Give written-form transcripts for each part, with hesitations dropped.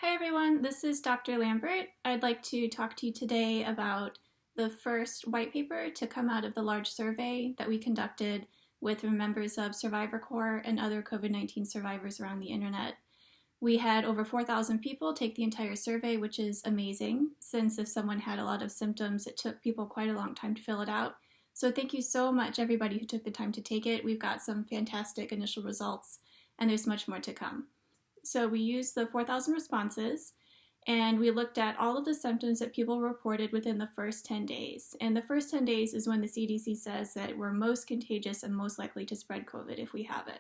Hi everyone, this is Dr. Lambert. I'd like to talk to you today about the first white paper to come out of the large survey that we conducted with members of Survivor Corps and other COVID-19 survivors around the internet. We had over 4,000 people take the entire survey, which is amazing, since if someone had a lot of symptoms, it took people quite a long time to fill it out. So thank you so much everybody who took the time to take it. We've got some fantastic initial results, and there's much more to come. So we used the 4,000 responses, and we looked at all of the symptoms that people reported within the first 10 days. And the first 10 days is when the CDC says that we're most contagious and most likely to spread COVID if we have it.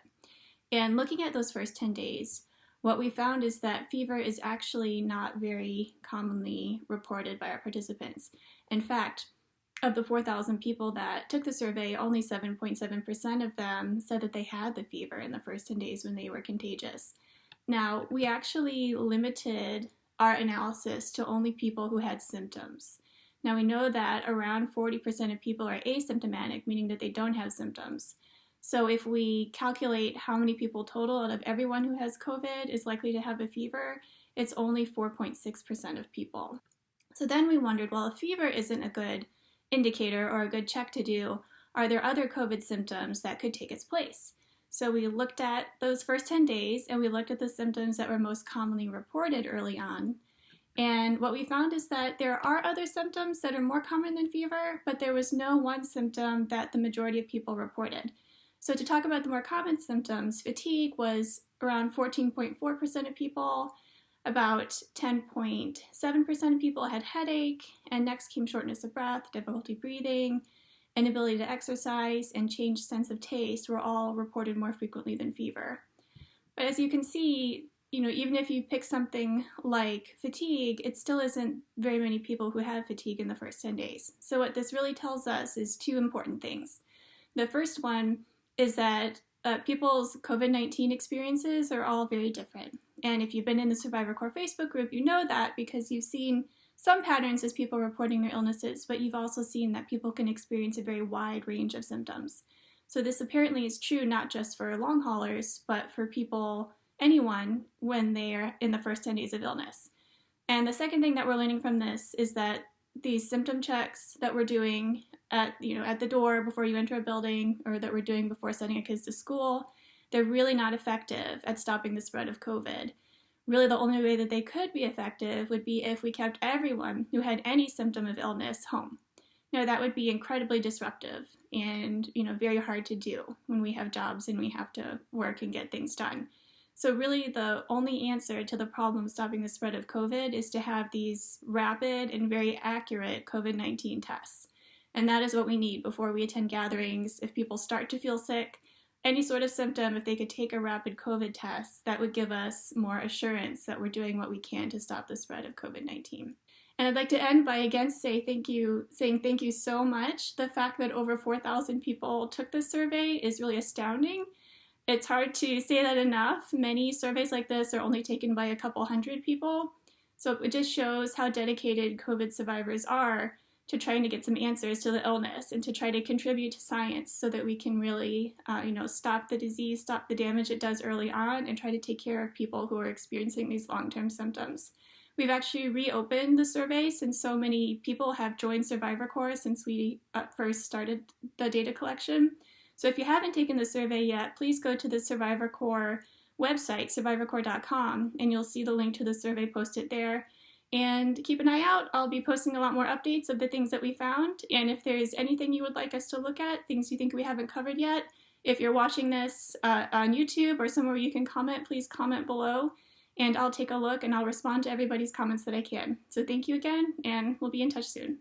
And looking at those first 10 days, what we found is that fever is actually not very commonly reported by our participants. In fact, of the 4,000 people that took the survey, only 7.7% of them said that they had the fever in the first 10 days when they were contagious. Now, we actually limited our analysis to only people who had symptoms. Now, we know that around 40% of people are asymptomatic, meaning that they don't have symptoms. So if we calculate how many people total out of everyone who has COVID is likely to have a fever, it's only 4.6% of people. So then we wondered, well, if fever isn't a good indicator or a good check to do, are there other COVID symptoms that could take its place? So we looked at those first 10 days and we looked at the symptoms that were most commonly reported early on. And what we found is that there are other symptoms that are more common than fever, but there was no one symptom that the majority of people reported. So to talk about the more common symptoms, fatigue was around 14.4% of people, about 10.7% of people had headache, and next came shortness of breath, difficulty breathing, inability to exercise, and changed sense of taste were all reported more frequently than fever. But as you can see, even if you pick something like fatigue, it still isn't very many people who have fatigue in the first 10 days. So what this really tells us is two important things. The first one is that people's COVID-19 experiences are all very different. And if you've been in the Survivor Corps Facebook group, you know that because you've seen some patterns as people reporting their illnesses, but you've also seen that people can experience a very wide range of symptoms. So this apparently is true not just for long haulers, but for people, anyone, when they're in the first 10 days of illness. And the second thing that we're learning from this is that these symptom checks that we're doing at the door before you enter a building, or that we're doing before sending our kids to school, they're really not effective at stopping the spread of COVID. Really, the only way that they could be effective would be if we kept everyone who had any symptom of illness home. Now, that would be incredibly disruptive and, very hard to do when we have jobs and we have to work and get things done. So really, the only answer to the problem stopping the spread of COVID is to have these rapid and very accurate COVID-19 tests. And that is what we need before we attend gatherings. If people start to feel sick, any sort of symptom, if they could take a rapid COVID test, that would give us more assurance that we're doing what we can to stop the spread of COVID-19. And I'd like to end by again saying thank you so much. The fact that over 4,000 people took this survey is really astounding. It's hard to say that enough. Many surveys like this are only taken by a couple hundred people. So it just shows how dedicated COVID survivors are to trying to get some answers to the illness and to try to contribute to science so that we can really, stop the disease, stop the damage it does early on, and try to take care of people who are experiencing these long-term symptoms. We've actually reopened the survey since so many people have joined Survivor Corps since we first started the data collection. So if you haven't taken the survey yet, please go to the Survivor Corps website, survivorcorps.com, and you'll see the link to the survey posted there. And keep an eye out. I'll be posting a lot more updates of the things that we found. And if there's anything you would like us to look at, things you think we haven't covered yet, if you're watching this on YouTube or somewhere you can comment, please comment below. And I'll take a look and I'll respond to everybody's comments that I can. So thank you again, and we'll be in touch soon.